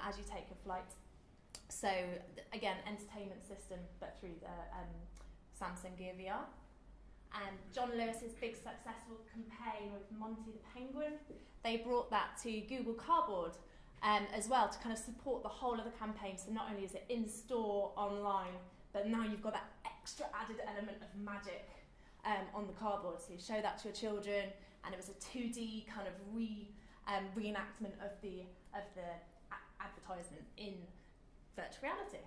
as you take a flight. So again, entertainment system, but through the Samsung Gear VR. And John Lewis's big successful campaign with Monty the Penguin, they brought that to Google Cardboard as well to kind of support the whole of the campaign. So not only is it in store, online, but now you've got that extra added element of magic on the cardboard. So you show that to your children, and it was a 2D kind of reenactment of the advertisement in virtual reality.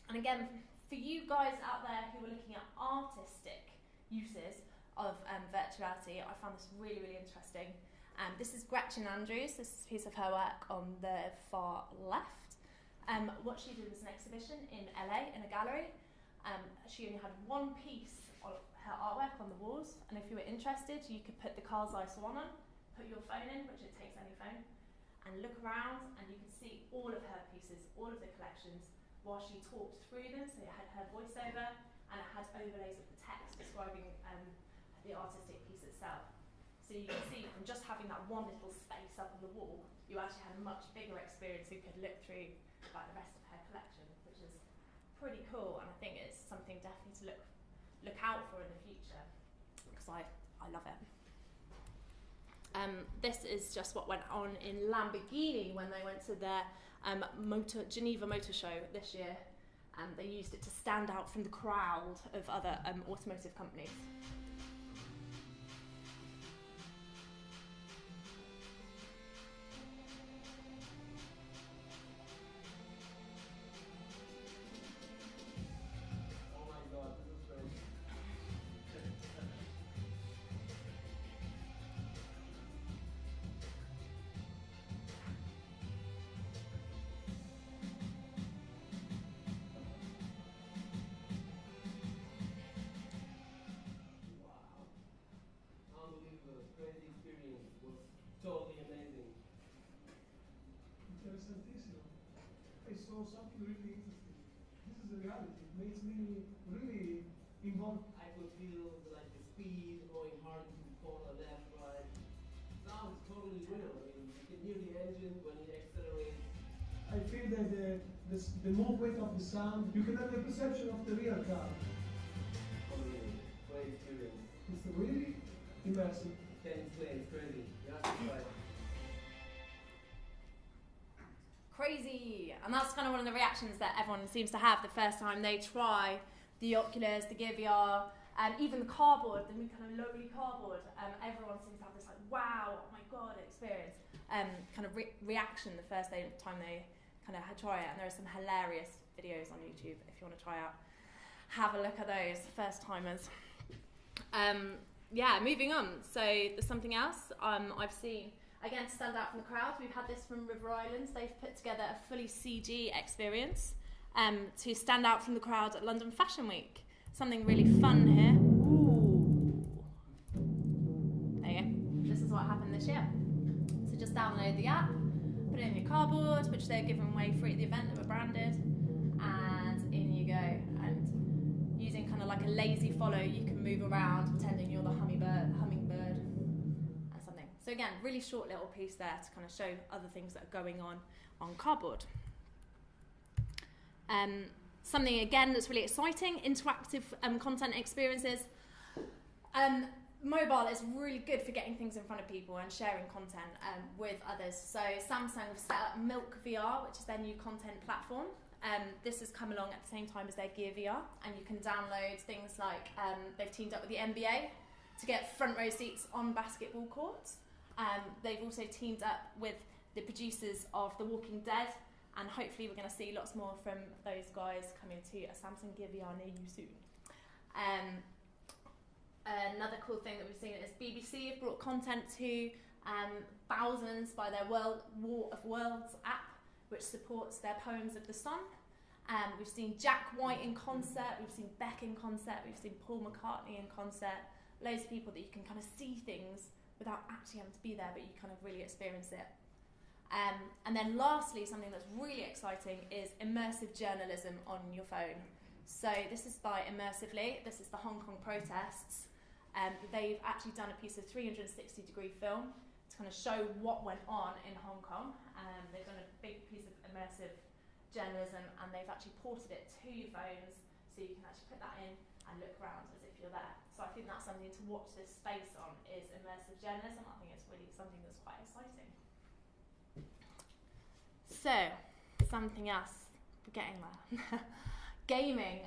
And again, for you guys out there who are looking at artistic uses of virtuality, I found this really, really interesting. This is Gretchen Andrews. This is a piece of her work on the far left. What she did was an exhibition in LA in a gallery. She only had one piece of her artwork on the walls, and if you were interested, you could put the Carl's Eye Swan on, put your phone in, which it takes any phone, and look around, and you could see all of her pieces, all of the collections, while she talked through them. So it had her voiceover, and it had overlays of the text describing the artistic piece itself. So you can see from just having that one little space up on the wall, you actually had a much bigger experience. You could look through like the rest of her collection, which is pretty cool, and I think it's something definitely to look out for in the future, because I love it. This is just what went on in Lamborghini when they went to their Geneva Motor Show this year. They used it to stand out from the crowd of other automotive companies. Something really interesting. This is a reality. It makes me really involved. I could feel like the speed going hard into the corner, left, right. Now it's totally real. I mean, you can hear the engine when it accelerates. I feel that the movement of the sound, you can have the perception of the real car. Oh, really? Great experience. It's really immersive. Can't explain. It's crazy. You have to try. Crazy, and that's kind of one of the reactions that everyone seems to have the first time they try the Oculus, the Gear VR, and even the cardboard, the new kind of lovely cardboard. Everyone seems to have this like, wow, oh my god, experience, kind of reaction the first time they kind of try it. And there are some hilarious videos on YouTube if you want to try out. Have a look at those first timers. Yeah, moving on. So there's something else I've seen. Again, to stand out from the crowd, we've had this from River Islands. They've put together a fully CG experience to stand out from the crowd at London Fashion Week. Something really fun here. Ooh. There you go. This is what happened this year. So just download the app, put it in your cardboard, which they're giving away free at the event that were branded, and in you go. And using kind of like a lazy follow, you can move around pretending you're the hummingbird. So again, really short little piece there to kind of show other things that are going on cardboard. Something again that's really exciting, interactive content experiences. Mobile is really good for getting things in front of people and sharing content with others. So Samsung have set up Milk VR, which is their new content platform. This has come along at the same time as their Gear VR, and you can download things like they've teamed up with the NBA to get front row seats on basketball courts. They've also teamed up with the producers of The Walking Dead, and hopefully we're going to see lots more from those guys coming to a Samsung Gear VR near you soon. Another cool thing that we've seen is BBC have brought content to thousands by their War of Worlds app, which supports their Poems of the Sun. We've seen Jack White in concert, we've seen Beck in concert, we've seen Paul McCartney in concert. Loads of people that you can kind of see things without actually having to be there, but you kind of really experience it. And then lastly, something that's really exciting is immersive journalism on your phone. So this is by Immersively. This is the Hong Kong protests. They've actually done a piece of 360-degree film to kind of show what went on in Hong Kong. They've done a big piece immersive journalism, and they've actually ported it to your phones, so you can actually put that in and look around as if you're there. So I think that's something to watch this space on, is immersive journalism. I think it's really something that's quite exciting. So, something else, we're getting there. Gaming,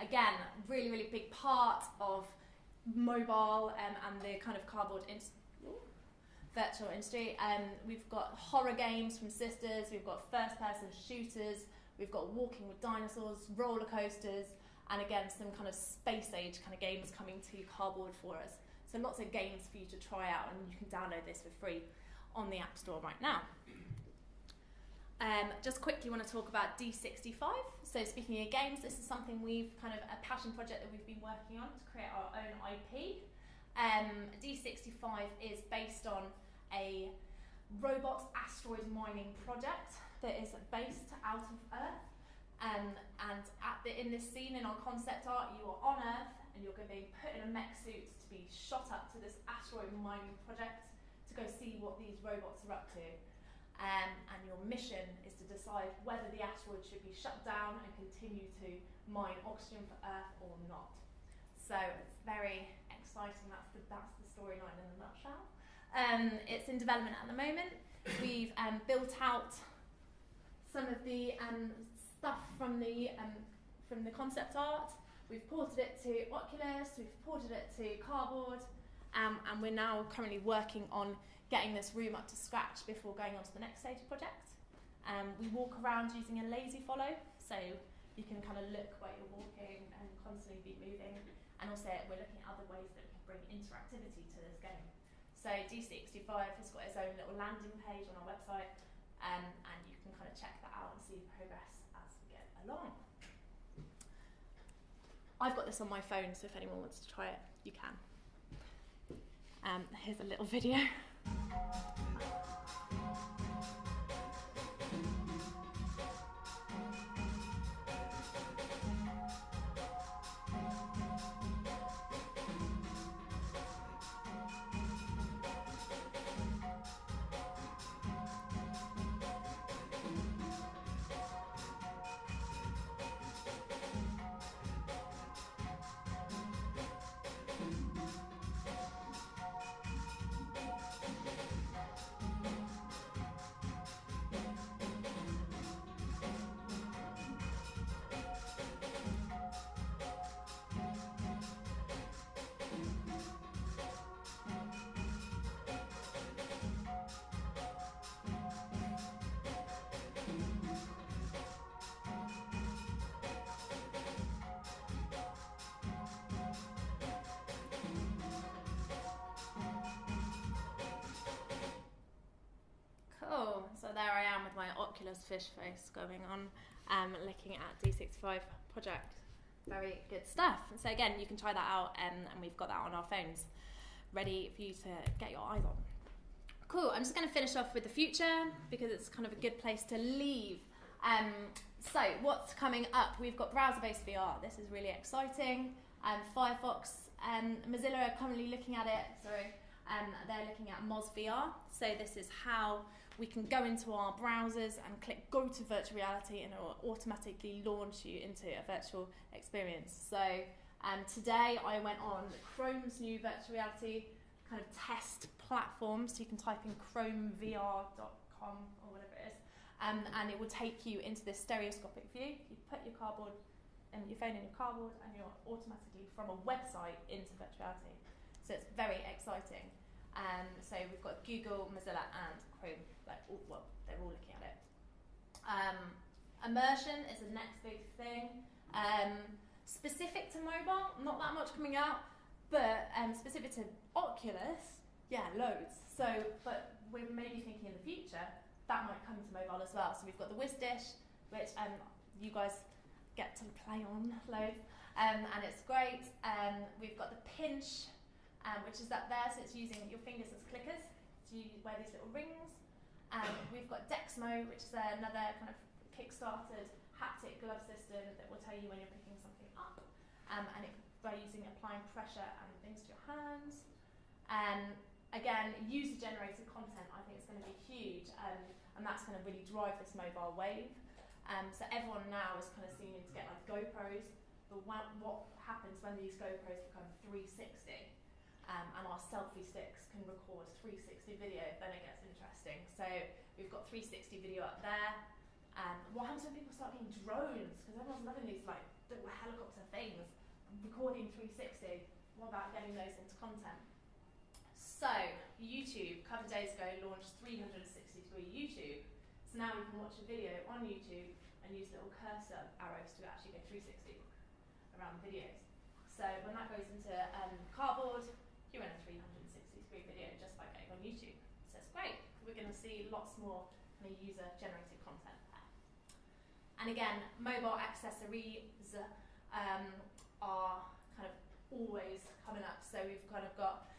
again, really, really big part of mobile and the kind of cardboard virtual industry. We've got horror games from Sisters, we've got first-person shooters, we've got walking with dinosaurs, roller coasters, and again, some kind of space-age kind of games coming to cardboard for us. So lots of games for you to try out, and you can download this for free on the App Store right now. Just quickly want to talk about D65. So speaking of games, this is something we've kind of a passion project that we've been working on to create our own IP. D65 is based on a robot asteroid mining project that is based out of Earth. And in this scene in our concept art, you are on Earth and you're going to be put in a mech suit to be shot up to this asteroid mining project to go see what these robots are up to. And your mission is to decide whether the asteroid should be shut down and continue to mine oxygen for Earth or not. So it's very exciting. That's the storyline in a nutshell. It's in development at the moment. We've built out some of the stuff from the concept art. We've ported it to Oculus. We've ported it to cardboard, and we're now currently working on getting this room up to scratch before going on to the next stage of the project. We walk around using a lazy follow, so you can kind of look where you're walking and constantly be moving. And also we're looking at other ways that we can bring interactivity to this game. So D65 has got its own little landing page on our website, and you can kind of check that out and see progress as we get along. I've got this on my phone, so if anyone wants to try it, you can. Here's a little video. Cool, so there I am with my Oculus fish face going on, looking at D65 project. Very good stuff. So again, you can try that out, and we've got that on our phones, ready for you to get your eyes on. Cool, I'm just going to finish off with the future, because it's kind of a good place to leave. So what's coming up? We've got browser-based VR. This is really exciting. Firefox, Mozilla are currently looking at it, they're looking at Moz VR. So this is how we can go into our browsers and click go to virtual reality, and it will automatically launch you into a virtual experience. So today I went on Chrome's new virtual reality kind of test platform. So you can type in chromevr.com or whatever it is, and it will take you into this stereoscopic view. You put your cardboard and your phone in your cardboard, and you're automatically from a website into virtual reality. So it's very exciting. So we've got Google, Mozilla, and Chrome. They're all looking at it. Immersion is the next big thing. Specific to mobile, not that much coming out, but specific to Oculus, yeah, loads. So, but we're maybe thinking in the future that might come to mobile as well. So we've got the Whiz Dish, which you guys get to play on loads, and it's great. We've got the Pinch, which is up there, so it's using your fingers as clickers to wear these little rings. We've got Dexmo, which is another kind of kickstarted haptic glove system that will tell you when you're picking something up, and it by applying pressure and things to your hands. Again, user-generated content, I think, is going to be huge. and that's going to really drive this mobile wave. So everyone now is kind of seeming to get like GoPros, but what happens when these GoPros become 360 and our selfie sticks can record 360 video, then it gets interesting. So we've got 360 video up there. What happens when people start getting drones? Because everyone's loving these like little helicopter things, recording 360. What about getting those into content? So YouTube, a couple of days ago, launched 360-degree YouTube. So now you can watch a video on YouTube and use little cursor arrows to actually go 360 around the videos. So when that goes into cardboard, you're in a 360-degree video just by going on YouTube. So it's great. We're going to see lots more kind of user-generated content there. And again, mobile accessories are kind of always coming up. So we've kind of got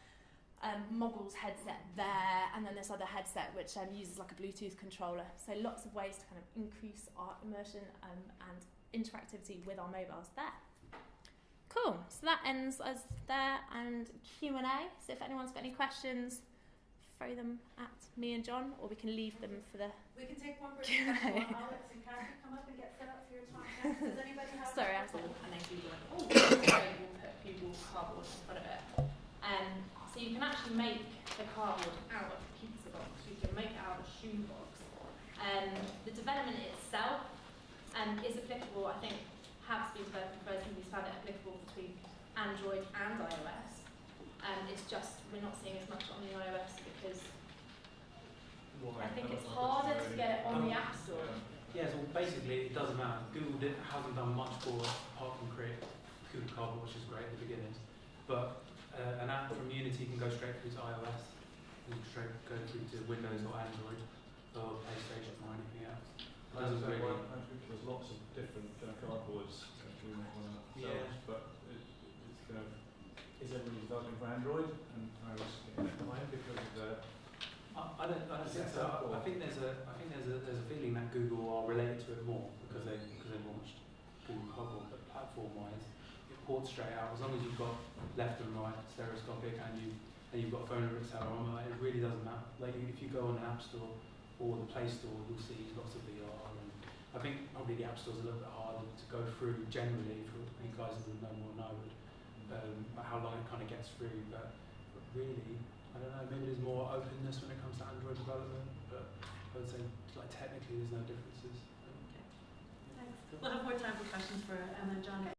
Moggle's headset there, and then this other headset which uses like a Bluetooth controller. So lots of ways to kind of increase our immersion and interactivity with our mobiles there. Cool, so that ends us there, and Q&A. So if anyone's got any questions, throw them at me and John, or we can leave them for the... We can take one person. Alex and Kathy, come up and get set up for your talk next. Does anybody have... Sorry, I was like, and then Google it. Oh, we'll put Google cardboard in front of it. So you can actually make the cardboard out of a pizza box. You can make it out of a shoe box. The development itself is applicable, I think, has been developed for both, and we've found it applicable between Android and iOS. It's just we're not seeing as much on the iOS because I think it's harder to get it on the App Store. Yeah, so basically it doesn't matter. Google hasn't done much for us apart from create Google Cardboard, which is great at the beginning. But an app from Unity can go straight through to iOS, and straight go through to Windows or Android or PlayStation or anything else. There's lots of different cardboards we make one ourselves, but is everybody developing for Android and iOS getting left behind because of the... I don't think so. I think there's a feeling that Google are related to it more because they launched Google Cardboard, but platform-wise, it ports straight out as long as you've got left and right stereoscopic and you've got a phone or accelerometer. It really doesn't matter. Like if you go on the App Store or the Play Store, you'll see lots of VR. And I think probably the App Store's a little bit harder to go through generally for you guys who know more know how long it kind of gets through. But really, I don't know. Maybe there's more openness when it comes to Android development. But I would say like technically there's no differences. Thanks. We'll have more time for questions for Emma and John.